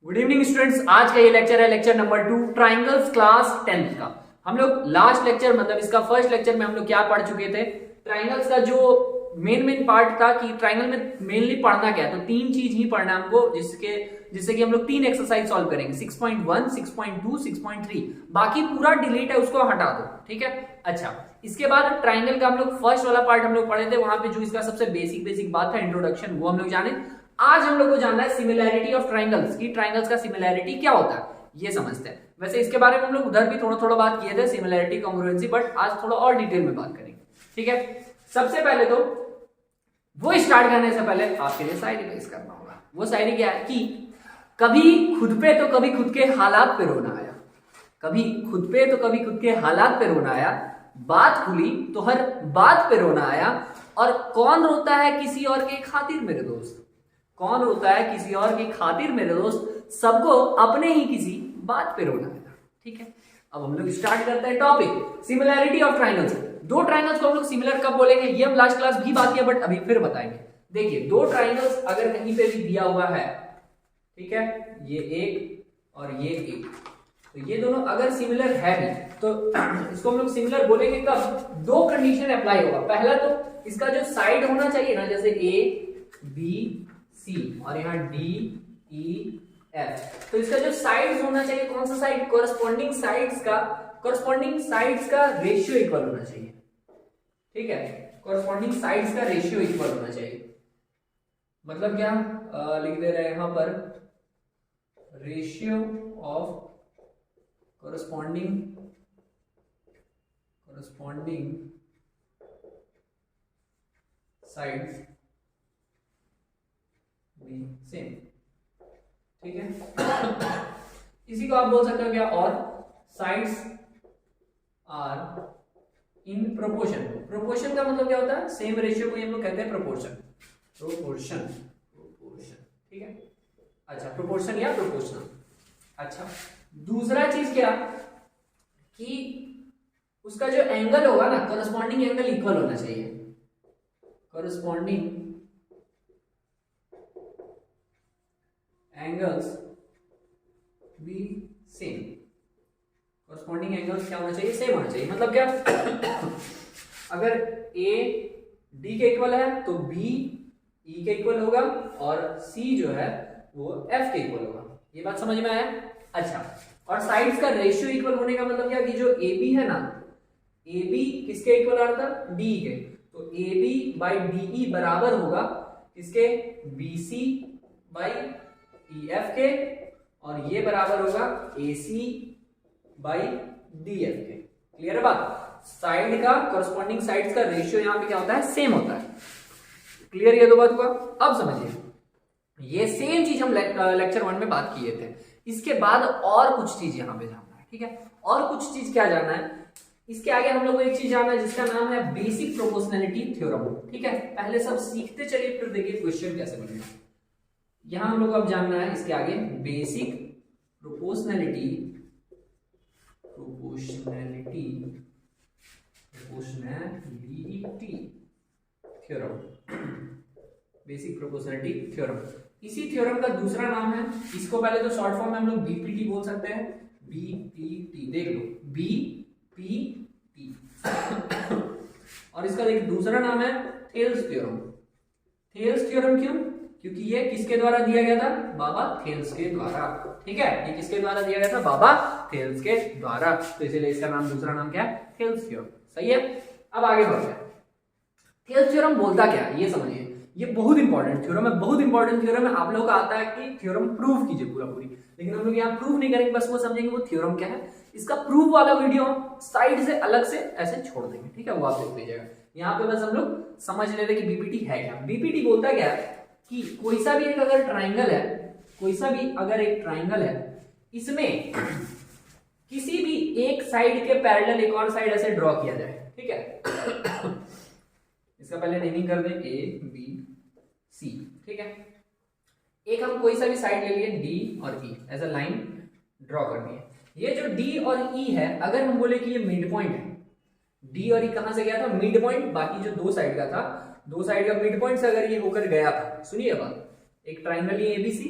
Good evening students. आज का ये लेक्चर है lecture number 2 triangles class 10th का। हम लोग लास्ट लेक्चर मतलब इसका फर्स्ट लेक्चर में हम लोग क्या पढ़ चुके थे, ट्राइंगल्स का जो मेन पार्ट था कि ट्राइंगल में मेनली पढ़ना क्या है। तो तीन चीज ही पढ़ना है हमको, जिससे कि हम लोग तीन एक्सरसाइज सॉल्व करेंगे, 6.1, 6.2, 6.3। बाकी पूरा डिलीट है, उसको हटा दो, ठीक है। अच्छा, इसके बाद ट्राइंगल का हम लोग फर्स्ट वाला पार्ट हम लोग पढ़े थे, वहां पे जो इसका सबसे बेसिक बात था इंट्रोडक्शन, वो हम लोग जाने। आज हम लोग को जानना है सिमिलैरिटी ऑफ ट्राइंगल्स की, ट्राइंगल्स का सिमिलैरिटी क्या होता है ये समझते हैं। वैसे इसके बारे में हम लोग उधर भी थोड़ा बात किए थे, सिमिलैरिटी कांग्रुएंसी, बट आज थोड़ा और डिटेल में बात करेंगे, ठीक है। सबसे पहले तो वो स्टार्ट करने से पहले आपके लिए शायरी पेश करना होगा। वो शायरी क्या है कि कभी खुद पे तो कभी खुद के हालात पे रोना आया, कभी खुद पे तो कभी खुद के हालात पे रोना आया, बात खुली तो हर बात पे रोना आया, और कौन रोता है किसी और के खातिर मेरे दोस्त, कौन रोता है किसी और की खातिर मेरे दोस्त, सबको अपने ही किसी बात पे रोना है, ठीक है। अब हम लोग स्टार्ट करते हैं टॉपिक सिमिलैरिटी ऑफ ट्राइंगल्स। दो ट्राइंगल्स को हम लोग सिमिलर कब बोलेंगे ये हम लास्ट क्लास भी बात किया, बट अभी फिर बताएंगे। देखिए, दो ट्राइंगल्स अगर कहीं पे भी दिया हुआ है, ठीक है, ये एक और ये एक, तो ये दोनों अगर सिमिलर है भी तो इसको हम लोग सिमिलर बोलेंगे कब, दो कंडीशन अप्लाई होगा। पहला तो इसका जो साइड होना चाहिए ना, जैसे ए बी सी और यहाँ डी ई एफ, तो इसका जो साइड्स होना चाहिए, कौन सा साइड, कोरस्पॉन्डिंग साइड्स का रेशियो इक्वल होना चाहिए, ठीक है। कोरस्पॉन्डिंग साइड्स का रेशियो इक्वल होना चाहिए, मतलब क्या लिख दे रहे हैं यहां पर, ratio of corresponding sides same, ठीक है। इसी को आप बोल सकते हो क्या, और sides are in proportion. Proportion का मतलब क्या होता है, सेम रेशियो को हम लोग कहते हैं प्रोपोर्शन, ठीक है। अच्छा, प्रोपोर्शन या प्रोपोर्शनल। अच्छा, दूसरा चीज क्या कि उसका जो एंगल होगा ना, कोरस्पॉन्डिंग एंगल इक्वल होना चाहिए, कोरस्पॉन्डिंग एंगल्स भी सेम, कोरस्पॉन्डिंग एंगल्स क्या होना चाहिए, सेम होना चाहिए। मतलब क्या अगर ए डी के इक्वल है तो बी ई के इक्वल होगा, और सी जो है वो एफ के इक्वल होगा। ये बात समझ में आया। अच्छा, और साइड्स का रेशियो इक्वल होने का मतलब क्या कि जो ए बी है ना, ए बी किसके इक्वल आ रहा था, डी के, तो A B by D E बराबर होगा किसके, B C by E F के, और ये बराबर होगा A C by D F के। क्लियर है बात। साइड का कोरस्पॉन्डिंग साइड्स का रेशियो यहां पे क्या होता है, सेम होता है। क्लियर ये दो बात हुआ। अब समझिए, ये सेम चीज हम लेक्चर 1 में बात किए थे। इसके बाद और कुछ चीज यहां पे जानना है, ठीक है। और कुछ चीज क्या जानना है, इसके आगे हम लोग को एक चीज जानना है जिसका नाम है बेसिक प्रोपोर्शनैलिटी थ्योरम, ठीक है। पहले सब सीखते चलिए, फिर देखिए क्वेश्चन कैसे बनेगा। यहां हम लोग को अब जानना है इसके आगे basic proportionality theorem, basic proportionality theorem. इसी थ्योरम का दूसरा नाम है, इसको पहले तो शॉर्ट फॉर्म में हम लोग बीपीटी बोल सकते हैं, बीपीटी, देख लो बीपीटी। और इसका एक दूसरा नाम है थेल्स थ्योरम। थेल्स थ्योरम क्यों, क्योंकि ये किसके द्वारा दिया गया था, बाबा थेल्स के द्वारा, ठीक है। ये किसके द्वारा दिया गया था, बाबा थेल्स के द्वारा, तो इसीलिए इसका नाम, दूसरा नाम क्या है, थेल्स थ्योरम। सही है। अब आगे बढ़ते हैं। थेल्स थ्योरम बोलता क्या है ये समझिए। ये बहुत इंपॉर्टेंट थ्योरम है, बहुत इंपॉर्टेंट थ्योरम है। आप लोगों का आता है कि थ्योरम प्रूव कीजिए पूरी, लेकिन हम लोग यहाँ प्रूव नहीं करेंगे, बस वो समझेंगे वो थ्योरम क्या है। इसका प्रूफ वाला वीडियो हम साइड से अलग से ऐसे छोड़ देंगे, ठीक है, वो आप देख लीजिएगा। यहाँ पे बस हम लोग समझ लेते कि बीपीटी है क्या। बीपीटी बोलता क्या है कि कोई सा भी एक अगर ट्राइंगल है, कोई सा भी अगर एक ट्राइंगल है, इसमें किसी भी एक साइड के पैरेलल एक और साइड ऐसे ड्रॉ किया जाए, ठीक है। इसका पहले नेमिंग कर दें, ए बी सी, ठीक है। एक हम कोई सा भी साइड ले लिए, डी और ई, ऐसा लाइन ड्रॉ कर दिए। ये जो डी और ई है, अगर हम बोले कि ये मिड पॉइंट है, डी और ई कहां से गया था, मिड पॉइंट, बाकी जो दो साइड का था, दो साइड का मिड पॉइंट से अगर ये होकर गया था, सुनिए बात, एक ट्राइंगल ये एबीसी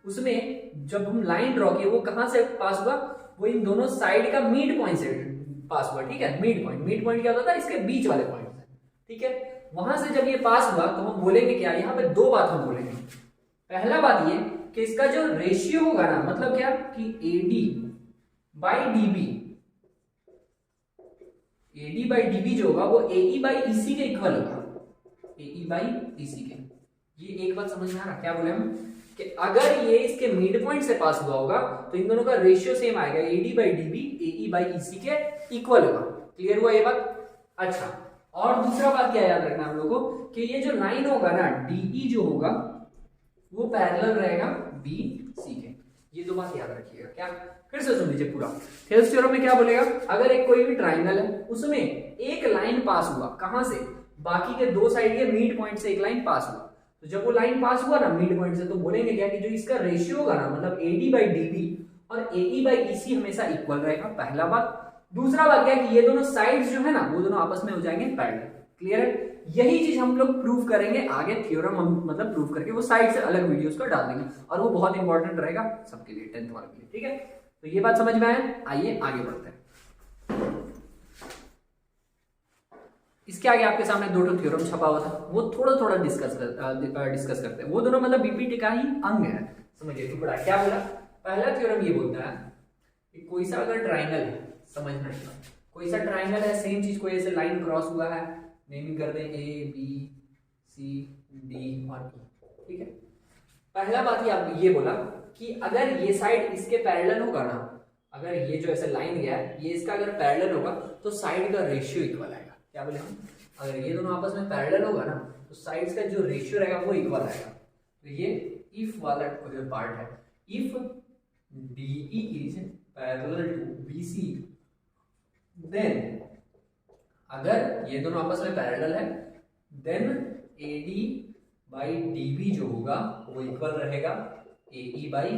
उसमें जब हम लाइन ड्रॉ किए वो कहां से पास हुआ, वो इन दोनों साइड का मिड पॉइंट से पास हुआ, ठीक है। मिड पॉइंट क्या होता था, इसके बीच वाले पॉइंट से, ठीक है। वहां से जब ये पास हुआ तो हम बोलेंगे क्या, यहाँ पे दो बात हम बोलेंगे। पहला बात ये कि इसका जो रेशियो होगा ना, मतलब क्या कि AD by DB, AD by DB जो होगा वो एई बाई ईसी के इक्वल होगा, एई बाई ईसी के। ये एक बात समझ में आ रहा, क्या बोले हम कि अगर ये इसके मिड पॉइंट से पास हुआ होगा तो इन दोनों का रेशियो सेम आएगा, AD by DB AE by EC के इक्वल होगा। क्लियर हुआ ये बात? अच्छा, और दूसरा बात क्या याद रखना हम लोगों को कि ये जो लाइन होगा ना डीई जो होगा वो पैरेलल रहेगा बी सी के। ये दो बात याद रखिएगा। क्या, फिर से सुन लीजिए पूरा। थेल्स थ्योरम में क्या बोलेगा, अगर एक कोई भी ट्राइंगल है उसमें एक लाइन पास हुआ, कहां से, बाकी के दो साइड के मिड पॉइंट से एक लाइन पास हुआ, तो जब वो लाइन पास हुआ ना मिड पॉइंट से, तो बोलेंगे क्या कि जो इसका रेशियो होगा ना, मतलब एडी बाई डीबी और एई बाई ईसी हमेशा इक्वल रहेगा, पहला बात। दूसरा बात क्या है कि ये दोनों साइड्स जो है ना वो दोनों आपस में हो जाएंगे पैरेलल। क्लियर है? यही चीज हम लोग प्रूव करेंगे आगे, थ्योरम हम मतलब प्रूव करके वो साइड से अलग वीडियोस को डाल देंगे, और वो बहुत इंपॉर्टेंट रहेगा सबके लिए, 10th वाले के लिए, ठीक है। तो ये बात समझ में आया, आइए आगे बढ़ते हैं। इसके आगे आपके सामने दो थ्योरम छपा हुआ था, वो थोड़ा थोड़ा डिस्कस करते हैं। वो दोनों मतलब बीपीटी का ही अंग है, समझिए। तो बड़ा क्या बोला, पहला थ्योरम ये बोलता है कि कोई सा अगर ट्राइंगल है, समझना कोई सा ट्राइंगल है, सेम चीज कोई ऐसे लाइन क्रॉस हुआ है, नेमिंग कर दें ए बी सी डी और ई, ठीक है। पहला बात ये बोला कि अगर ये साइड इसके पैरेलल होगा ना, अगर ये जो ऐसे लाइन गया है ये इसका अगर पैरेलल होगा तो साइड का रेशियो इक्वल आएगा। क्या बोले हम, अगर ये दोनों आपस में पैरेलल होगा ना तो साइड्स का जो रेशियो रहेगा वो इक्वल आएगा। तो ये इफ वाला जो पार्ट है, if DE is parallel to BC, then अगर ये दोनों आपस में पैरेलल है देन AD बाई DB जो होगा वो इक्वल रहेगा AE बाई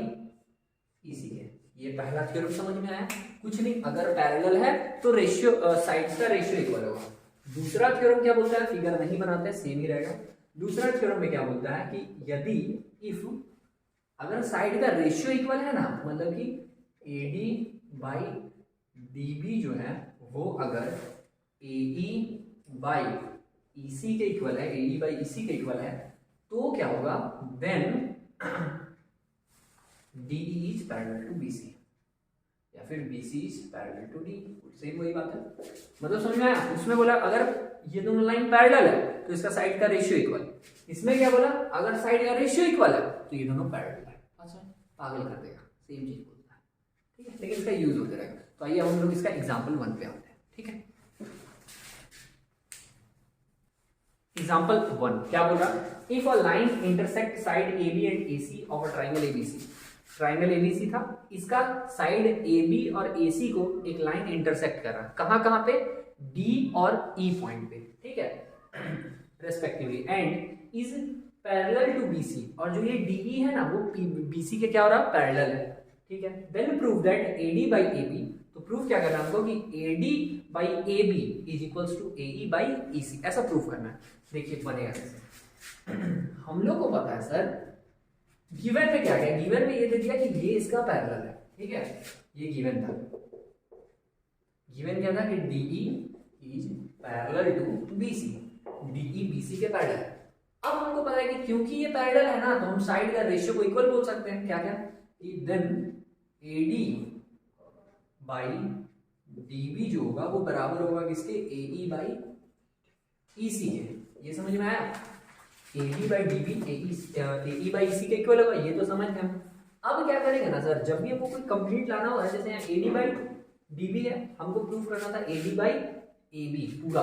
EC के। ये पहला थ्योरम समझ में आया? कुछ नहीं, अगर पैरेलल है तो रेशियो साइड्स का रेशियो इक्वल होगा। दूसरा थ्योरम क्या बोलता है, फिगर नहीं बनाते, सेम ही रहेगा। दूसरा थ्योरम में क्या बोलता है कि यदि इफ अगर साइड का रेशियो इक्वल है ना, मतलब कि AD बाई DB जो है वो अगर AE बाई EC के इक्वल है, AD बाई EC के इक्वल है, तो क्या होगा, then DE is parallel to BC या फिर BC is parallel to DE, same वही बात है। मतलब समझ में आया? उसमें बोला अगर ये दोनों लाइन पैरेलल है तो इसका साइड का रेशियो इक्वल, इसमें क्या बोला अगर साइड का रेशियो इक्वल है तो ये दोनों पैरेलल है। अच्छा, पागल कर देगा, सेम चीज बोलता है, ठीक है, लेकिन इसका यूज होते रहेगा। तो आइए हम लोग इसका एग्जाम्पल 1 पे आते हैं, ठीक है। एग्जाम्पल 1 क्या बोल रहा, if a line intersect side AB and AC of a triangle ABC। Triangle ABC था, इसका साइड AB और AC को एक लाइन इंटरसेक्ट कर रहा है, कहां कहां पे, D और E पॉइंट पे, ठीक है, respectively, and is parallel to BC, और जो ये DE है ना वो BC के क्या हो रहा है, पैरेलल है, ठीक है। Then prove that AD by AB, तो प्रूफ क्या करना है हमको कि AD by AB is equals to AE by EC, ऐसा प्रूफ करना है। देखिए बनेगा कैसे, हम लोग को पता है सर गिवन में क्या है, गिवन में ये दे दिया कि ये इसका पैरेलल है, ठीक है, ये गिवन था। गिवन क्या था कि DE is parallel to BC, DE BC के पैरेलल है। अब हमको पता है कि क्योंकि ये पैरेलल है ना तो हम साइड का रेशियो को इक्वल बोल सकते हैं। क्या क्या, देन AD बाई DB जो होगा वो बराबर होगा किसके, AE बाई EC के। ये समझ में आया, AD by DB AE by EC के इक्वल होगा, ये तो समझ गए हम। अब क्या करेंगे ना सर, जब भी हमको कोई कंप्लीट लाना होगा, जैसे यहाँ AD बाई DB है, हमको प्रूफ करना था AD बाई AB, पूरा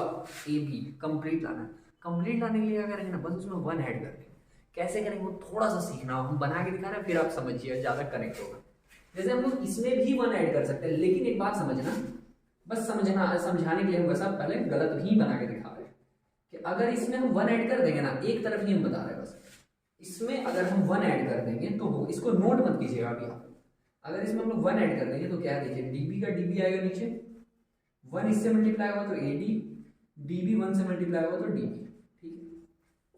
AB कंप्लीट लाना है। कंप्लीट लाने के लिए क्या करेंगे ना, बस उसमें 1 ऐड कर देंगे। कैसे करेंगे वो थोड़ा सा सीखना हो, हम बना के दिखा रहे हैं, फिर आप समझिए, ज्यादा कनेक्ट होगा। जैसे हम लोग इसमें भी 1 ऐड कर सकते हैं, लेकिन एक बात समझना, बस समझाने के लिए हम वैसा पहले गलत ही बना के दिखा रहे हैं कि अगर इसमें हम 1 ऐड कर देंगे ना, एक तरफ ही हम बता रहे हैं बस, इसमें अगर हम 1 ऐड कर देंगे तो हो, इसको नोट मत कीजिएगा अभी आप, अगर इसमें हम लोग 1 ऐड कर देंगे तो क्या है, देखिए DB का DB आएगा नीचे, 1 इससे मल्टीप्लाई होगा तो AD, DB 1 से मल्टीप्लाई होगा तो DB, ठीक है।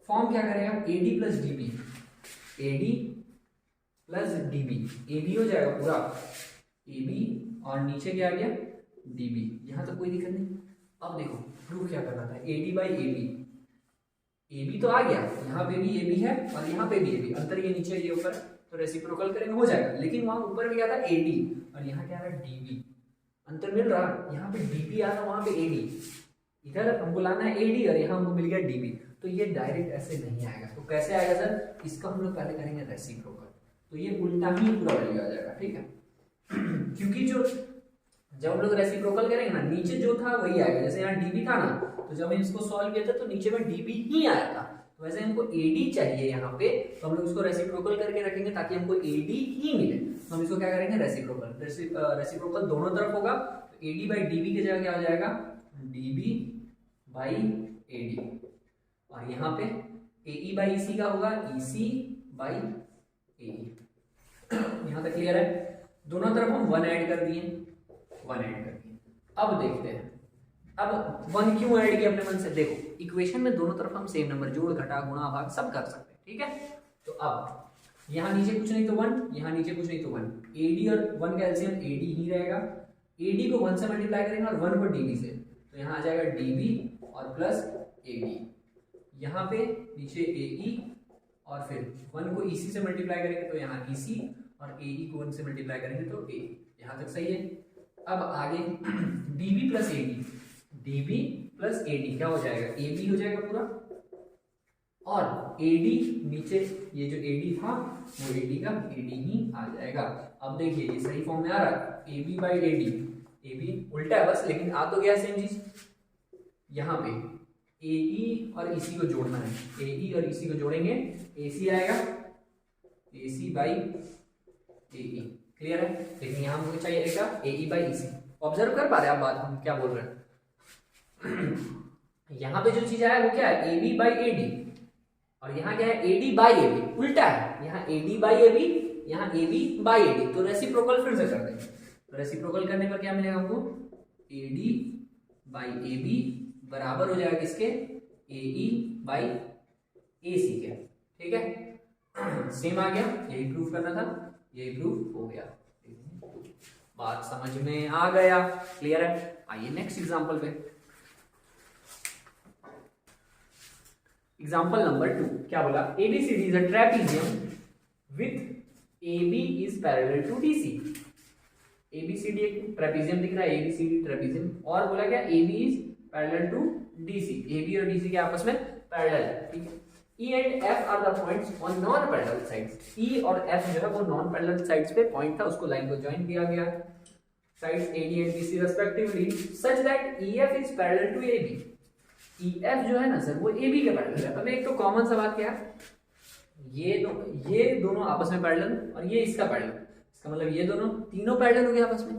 फॉर्म क्या करेगा, AD plus DB, AD plus DB, AB हो जाएगा पूरा एबी और नीचे क्या आ गया डीबी, यहां तक कोई दिक्कत नहीं। अब देखो प्रूफ क्या करना था, एडी बाई एबी, एबी तो आ गया, यहाँ पे भी एबी है और यहाँ पे भी एबी, अंतर ये नीचे ये ऊपर, तो रेसिप्रोकल करेंगे हो जाएगा। लेकिन वहां ऊपर में क्या था एडी और यहाँ क्या रहा डीबी, अंतर मिल रहा, यहाँ पे डीबी आ रहा वहां पे एडी, इधर हमको लाना है एडी और यहाँ हमको मिल गया डीबी, तो ये डायरेक्ट ऐसे नहीं आएगा। तो कैसे आएगा सर, इसका हम लोग पहले करेंगे रेसिप्रोकल, तो ये उल्टा ही पूरा वैल्यू आ जाएगा, ठीक है। क्योंकि जो जब हम लोग रेसिप्रोकल करेंगे ना, नीचे जो था वही आएगा, जैसे यहाँ डीबी था ना, तो जब हम इसको सॉल्व किया था तो नीचे में डीबी ही आया था, तो वैसे हमको एडी चाहिए यहाँ पे, तो हम लोग इसको रेसिप्रोकल करके रखेंगे ताकि हमको एडी ही मिले। तो हम इसको क्या करेंगे रेसिप्रोकल, रेसिप्रोकल दोनों तरफ होगा, तो एडी बाई डीबी की जगह क्या हो जाएगा डीबी बाई एडी, और यहाँ पे एई बाई ईसी का होगा ईसी बाई एई। यहाँ तक क्लियर है, दोनों तरफ हम 1 ऐड कर दिए, 1 ऐड कर दिए। अब देखते हैं, अब 1 क्यों ऐड किया अपने मन से, देखो इक्वेशन में दोनों तरफ हम सेम नंबर जोड़ घटा गुणा भाग सब कर सकते हैं, ठीक है। तो अब यहाँ नीचे कुछ नहीं तो 1, यहाँ नीचे कुछ नहीं तो 1, एडी और 1 का एलसीएम एडी ही रहेगा, एडी को 1 से मल्टीप्लाई करेंगे और 1 को डीबी से, तो यहाँ आ जाएगा डीबी और प्लस एडी, यहाँ पे नीचे एई और फिर 1 को ईसी से मल्टीप्लाई करेंगे तो यहाँ ईसी और एई को 1 से मल्टीप्लाई करेंगे तो ए, यहाँ तक सही है। अब आगे DB plus AD, DB plus AD क्या हो जाएगा एबी हो जाएगा पूरा, और एडी नीचे ये जो एडी था वो एडी का एडी ही आ जाएगा। अब देखिए ये सही फॉर्म में आ रहा है, एबी बाई एडी, एबी उल्टा है बस, लेकिन आ तो गया सेम चीज। यहाँ पे एई और ईसी को जोड़ना है, एई और ईसी को जोड़ेंगे एसी आएगा, एसी बाई एई, क्लियर है। लेकिन यहाँ हमको चाहिए क्या एई बाई ईसी, ऑब्जर्व कर पा रहे हैं आप बात हम क्या बोल रहे हैं। यहाँ पे जो चीज आया वो क्या है एबी बाई एडी, और यहाँ क्या है एडी बाई एबी, उल्टा है, यहाँ एडी बाई एबी, यहाँ एबी बाई एडी, तो रेसिप्रोकल फिर से कर देंगे। तो रेसिप्रोकल करने पर क्या मिलेगा हमको एडी बाई एबी बराबर हो जाएगा किसके एई बाई एसी के, ठीक है। सेम आ गया, यही प्रूफ करना था, यही प्रूफ हो गया, बात समझ में आ गया, क्लियर है। आइए नेक्स्ट एग्जांपल पे, एग्जांपल नंबर 2 क्या बोला, ABCD is a trapezium with AB is parallel to DC। ABCD एक ट्रेपेजियम दिख रहा है, ABCD ट्रेपेजियम, और बोला क्या AB is parallel to DC, AB और DC के आपस में पैरेलल है, ठीक है। E and F are the points on non parallel sides, E और F जो है वो नॉन पैरेलल साइड्स पे पॉइंट था, उसको लाइन को ज्वाइन किया गया sides AD and BC respectively such that EF is parallel to AB। EF जो है ना सर वो AB के पैरेलल है। अब एक तो कॉमन सा बात क्या है, ये दोनों आपस में पैरेलल और ये इसका पैरेलल, इसका मतलब ये दोनों तीनों पैरेलल हो गए आपस में,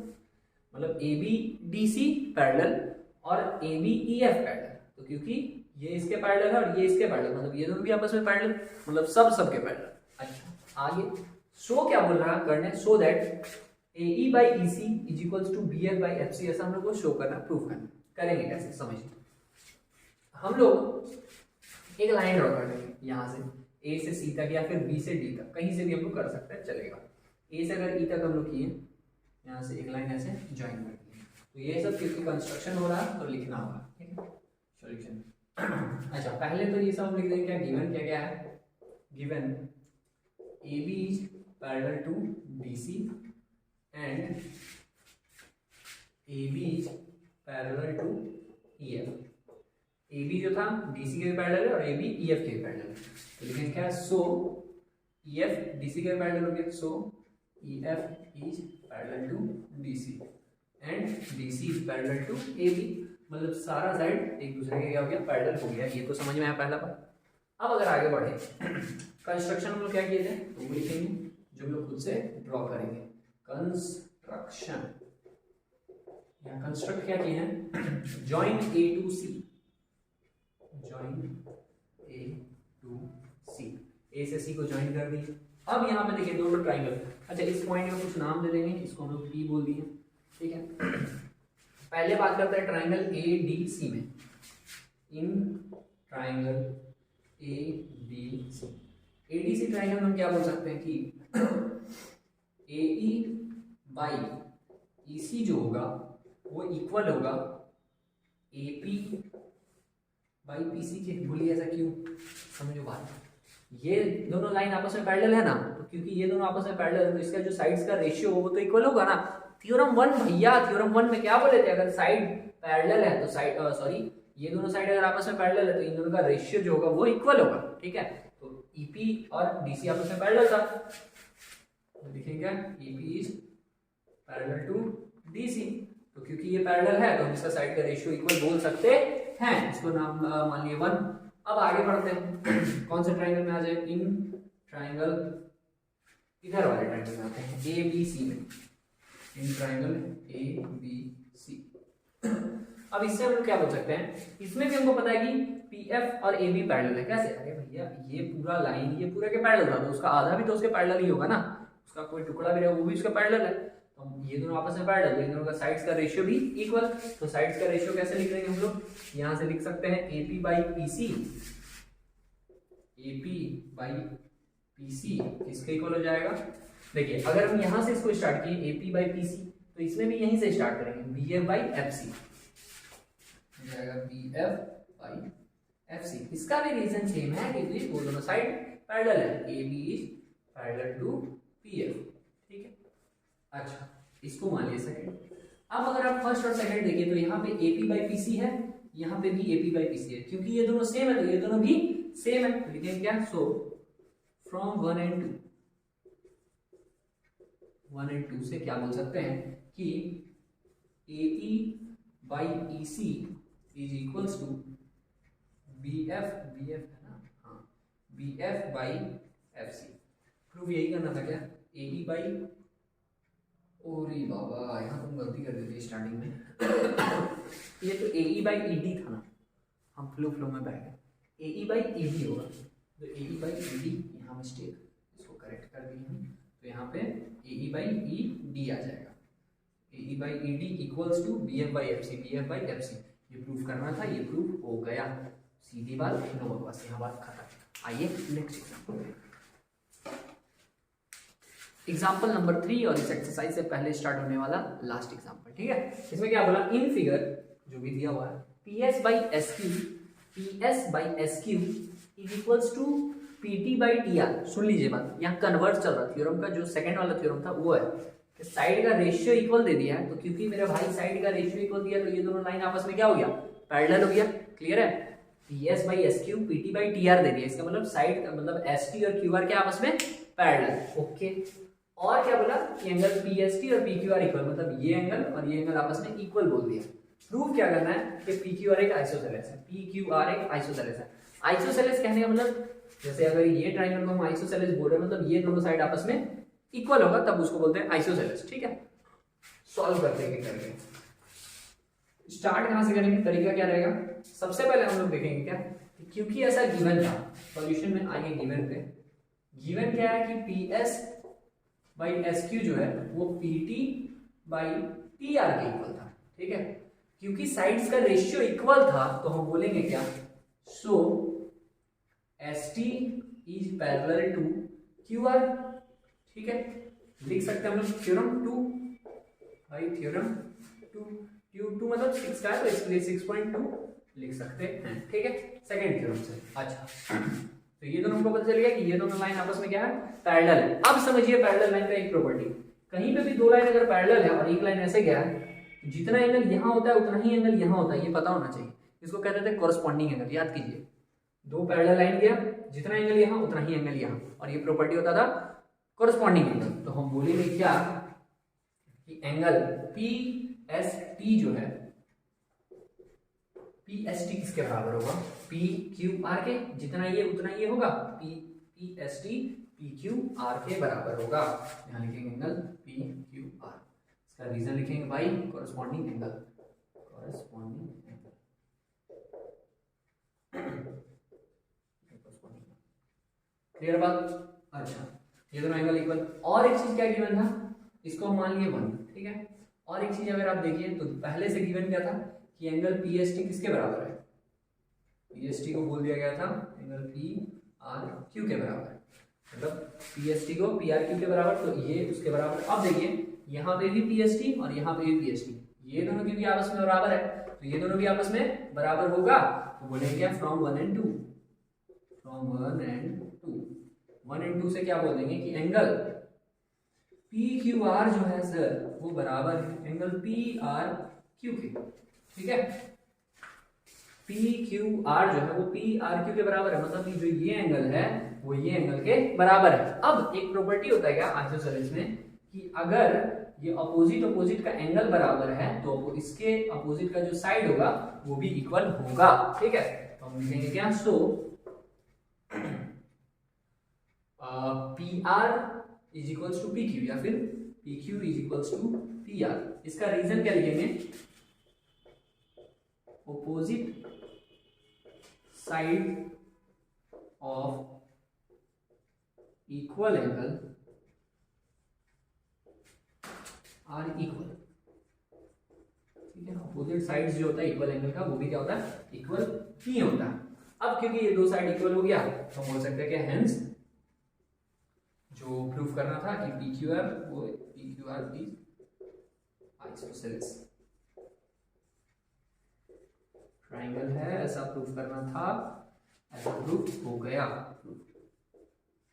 मतलब AB DC पैरेलल और AB EF पैरेलल। तो क्योंकि ये इसके पैरेलल है और ये इसके पैरेलल, मतलब ये दोनों भी आपस में पैरेलल, मतलब सबके पैरेलल। अच्छा आगे सो क्या बोल रहा है करने, so that AE by EC is equals to BF by FC, ऐसा हम लोग को शो करना, प्रूफ करना। करेंगे कैसे समझिए, हम लोग एक लाइन ड्रॉ कर देंगे यहाँ से A से C तक या फिर B से D तक, कहीं से भी हम लोग कर सकते हैं चलेगा। A से अगर E तक हम लोग किए, यहाँ से एक लाइन ऐसे ज्वाइन कर दिए, तो ये सब क्योंकि कंस्ट्रक्शन हो रहा है तो लिखना होगा, ठीक है। सॉल्यूशन अच्छा पहले तो ये सब हम लिख देंगे, क्या गिवन क्या क्या है, given AB is parallel to DC and AB is parallel to EF। AB जो था DC के पैरेलल है और AB EF के पैरेलल है, तो लिखेंगे क्या, सो EF DC के पैरेलल हो गया, सो EF is parallel to DC and DC is parallel to AB, मतलब सारा साइड एक दूसरे के क्या हो गया पैरेलल हो गया। ये तो समझ में आया पहला बात। अब अगर आगे बढ़े कंस्ट्रक्शन हम लोग क्या किए थे तो वो लिखेंगे जो हम लोग खुद से ड्रॉ करेंगे, कंस्ट्रक्शन या कंस्ट्रक्ट क्या किए हैं, join A to C, join A to C, A से C को जॉइन कर दी। अब यहाँ पे देखिए दोनों ट्राइंगल, अच्छा इस पॉइंट में कुछ नाम दे देंगे, इसको हम लोग P बोल दिए, ठीक है। पहले बात करते हैं ट्राइंगल ADC में, in triangle ADC, ADC triangle में हम क्या बोल सकते हैं कि AE बाई EC जो होगा वो इक्वल होगा AP बाई PC के। बोलिए ऐसा क्यों, समझो बात। ये दोनों लाइन आपस में पैरेलल है ना, तो क्योंकि ये दोनों आपस में पैरेलल है तो इसका जो साइड्स का रेशियो वो तो इक्वल होगा ना। थ्योरम 1 भैया, थ्योरम 1 में क्या बोले थे, अगर साइड पैरेलल है तो साइड सॉरी ये दोनों साइड अगर आपस में पैरेलल है तो इन दोनों का रेशियो जो होगा वो इक्वल होगा, ठीक है। तो EP और DC आपस में पैरेलल था, तो लिखेंगे EP is parallel to DC। तो क्योंकि ये पैरेलल है तो हम इसका साइड का रेशियो इक्वल बोल सकते हैं, इसको नाम मान लिए 1। अब आगे बढ़ते हैं, कौन से ट्रायंगल में आ जाए, इन ट्रायंगल, इधर वाले ट्रायंगल में आते हैं, ABC में, इन ट्रायंगल ABC। अब इससे हम लोग क्या बोल सकते हैं, इसमें भी हमको पता है कि PF और AB पैरेलल है। कैसे, अरे भैया ये पूरा लाइन ये पूरा के पैरेलल था तो उसका आधा भी तो उसके पैरेलल ही होगा ना, उसका कोई टुकड़ा भी रहेगा वो भी उसका पैरेलल है। तो ये दोनों आपस में पैरेलल, तो इन दोनों का साइड्स का रेशियो भी इक्वल। तो साइड्स का रेशियो कैसे लिख देंगे हम लोग, यहां से लिख सकते हैं AP by PC, AP by PC किसके इक्वल हो जाएगा। देखिए अगर हम यहां से इसको स्टार्ट किए AP बाई PC, तो इसमें भी यहीं से स्टार्ट करेंगे, BF बाई FC हो जाएगा, BF बाई FC। इसका भी रीजन सेम है क्योंकि वो दोनों साइड पैरेलल है, AB is parallel to PF, ठीक है। अच्छा इसको मान लिया सेकंड। अब अगर आप फर्स्ट और सेकंड देखिए तो यहाँ पे AP बाई PC है, यहाँ पे भी AP बाई PC है, क्योंकि ये दोनों सेम है तो ये दोनों भी सेम है, तो लिखेंगे क्या, सो फ्रॉम 1 एंड 2 से क्या बोल सकते हैं कि AE by EC is equals to BF है ना, हाँ BF बाई FC। प्रूफ यही करना था क्या, AE बाई, ओरे बाबा यहाँ तुम गलती कर देते स्टार्टिंग में ये तो AE बाई ED था ना, हम फ्लो में बैठ गए, AE बाई ED होगा, तो AE बाई ED यहाँ मिस्टेक, इसको करेक्ट कर दिए हम, तो यहाँ पे AE बाई ED आ जाएगा, AE by ED equals to BF by FC, BF by FC। ये प्रूफ करना था, ये प्रूफ हो गया, सीधी बात, नो बस यहाँ बात खत्म। आइए नेक्स्ट एग्जाम्पल, एग्जाम्पल नंबर 3, और इस एक्सरसाइज से पहले स्टार्ट होने वाला लास्ट एग्जाम्पल, ठीक है। इसमें क्या बोला, इन फिगर जो भी दिया हुआ है PS by SQ is equals to PT by TR। सुन लीजिए बात, यहाँ कन्वर्ट चल रहा, थ्योरम का जो सेकंड वाला थ्योरम था वो है कि साइड का रेशियो इक्वल दे दिया है, तो क्योंकि मेरे भाई साइड का रेशियो इक्वल दिया तो ये दोनों लाइन आपस में क्या हो गया, पैरेलल हो गया, क्लियर है। PS by SQ PT by TR दे दिया, इसका मतलब साइड का मतलब ST और QR के आपस में पैरेलल, ओके। और क्या बोला कि एंगल PST और PQR इक्वल, मतलब ये एंगल और ये एंगल आपस में इक्वल बोल दिया। प्रूफ क्या करना है कि PQR एक आइसोसेलेस है, PQR एक आइसोसेलेस है। आइसोसेलेस कहने का मतलब जैसे अगर ये ट्रायंगल को हम आइसोसेलेस बोल रहे हैं मतलब ये दोनों साइड आपस में इक्वल होगा तब उसको बोलते हैं आइसोसेलेस, ठीक है। सॉल्व करते हैं करके, स्टार्ट कहां से करेंगे, तरीका क्या रहेगा, सबसे पहले हम लोग देखेंगे क्या, क्योंकि ऐसा गिवन था, सॉल्यूशन में आगे गिवन पे, गिवन क्या है कि PS बाई SQ जो है वो PT बाई TR के इक्वल था, ठीक है। क्योंकि साइड्स का रेशियो इक्वल था तो हम बोलेंगे क्या, so ST is parallel to QR, ठीक है। लिख सकते हैं हम लोग थ्योरम 2 भाई, थ्योरम 2 मतलब 6 का है तो इसके लिए 6.2 लिख सकते हैं, ठीक है, सेकंड थ्योरम से। अच्छा तो ये दोनों को पता चल गया कि ये दोनों लाइन आपस में क्या है, पैरेलल है। अब समझिए पैरेलल लाइन का एक प्रॉपर्टी, कहीं पे भी दो लाइन अगर पैरेलल है और एक लाइन ऐसे गया है, जितना एंगल यहाँ होता है उतना ही एंगल यहाँ होता है, ये पता होना चाहिए। इसको कहते थे कॉरस्पॉन्डिंग एंगल, याद कीजिए, दो पैरेलल लाइन गया, जितना एंगल यहाँ उतना ही एंगल यहाँ, और ये प्रॉपर्टी होता था कॉरस्पॉन्डिंग एंगल। तो हम बोलेंगे क्या कि एंगल PST जो है, PST किसके बराबर होगा, PQR के, जितना ये उतना ये होगा, PST PQR के बराबर होगा। यहाँ लिखेंगे एंगल PQR, इसका रीजन लिखेंगे भाई corresponding angle, corresponding angle, clear बात। अच्छा ये दोनों एंगल इक्वल, और एक चीज क्या गिवन था, इसको हम मान लिए 1, ठीक है। और एक चीज अगर आप देखिए तो पहले से गिवन क्या था कि एंगल PST किसके बराबर है, PST को बोल दिया गया था एंगल PRQ के बराबर है। मतलब PST को PRQ के बराबर, तो ये उसके बराबर। अब देखिए यहाँ पे भी PST और यहाँ पे भी PST, ये दोनों की भी आपस में बराबर है, तो ये दोनों भी आपस में बराबर होगा, तो बोलेंगे क्या, from 1 and 2, from 1 and 2, 1 and 2 से क्या बोल देंगे कि एंगल PQR जो है सर वो बराबर है एंगल PRQ के, ठीक है। PQR जो है वो PRQ के बराबर है, मतलब कि जो ये एंगल है वो ये एंगल के बराबर है। अब एक प्रॉपर्टी होता है क्या आइसोसेलेस में कि अगर ये अपोजिट का एंगल बराबर है तो इसके अपोजिट का जो साइड होगा वो भी इक्वल होगा, ठीक है। तो हम लिखेंगे क्या, so PR is equals to PQ या फिर PQ is equals to PR। इसका रीजन क्या लिखेंगे, opposite side of equal angle are equal, ठीक है। अपोजिट साइड्स जो होता है इक्वल एंगल का वो भी क्या होता है, इक्वल ही होता है। अब क्योंकि ये दो साइड इक्वल हो गया तो हम बोल सकते हैं कि हेंस जो प्रूफ करना था कि PQR वो PQR इज आइसोसेलेस, ट्राइंगल है ऐसा प्रूफ करना था, ऐसा प्रूफ हो गया,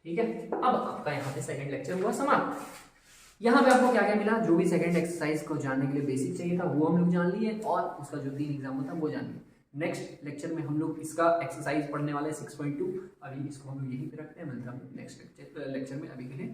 ठीक है। अब आपका यहाँ पे सेकंड लेक्चर हुआ समाप्त। यहाँ पे आपको क्या क्या मिला, जो भी सेकंड एक्सरसाइज को जानने के लिए बेसिक चाहिए था वो हम लोग जान लिए, और उसका जो 3 एग्जाम था वो जान लिए। नेक्स्ट लेक्चर में हम लोग इसका एक्सरसाइज पढ़ने वाले 6.2, अभी इसको हम लोग यहीं पे रखते हैं, मिलते हैं नेक्स्ट लेक्चर में, अभी के लिए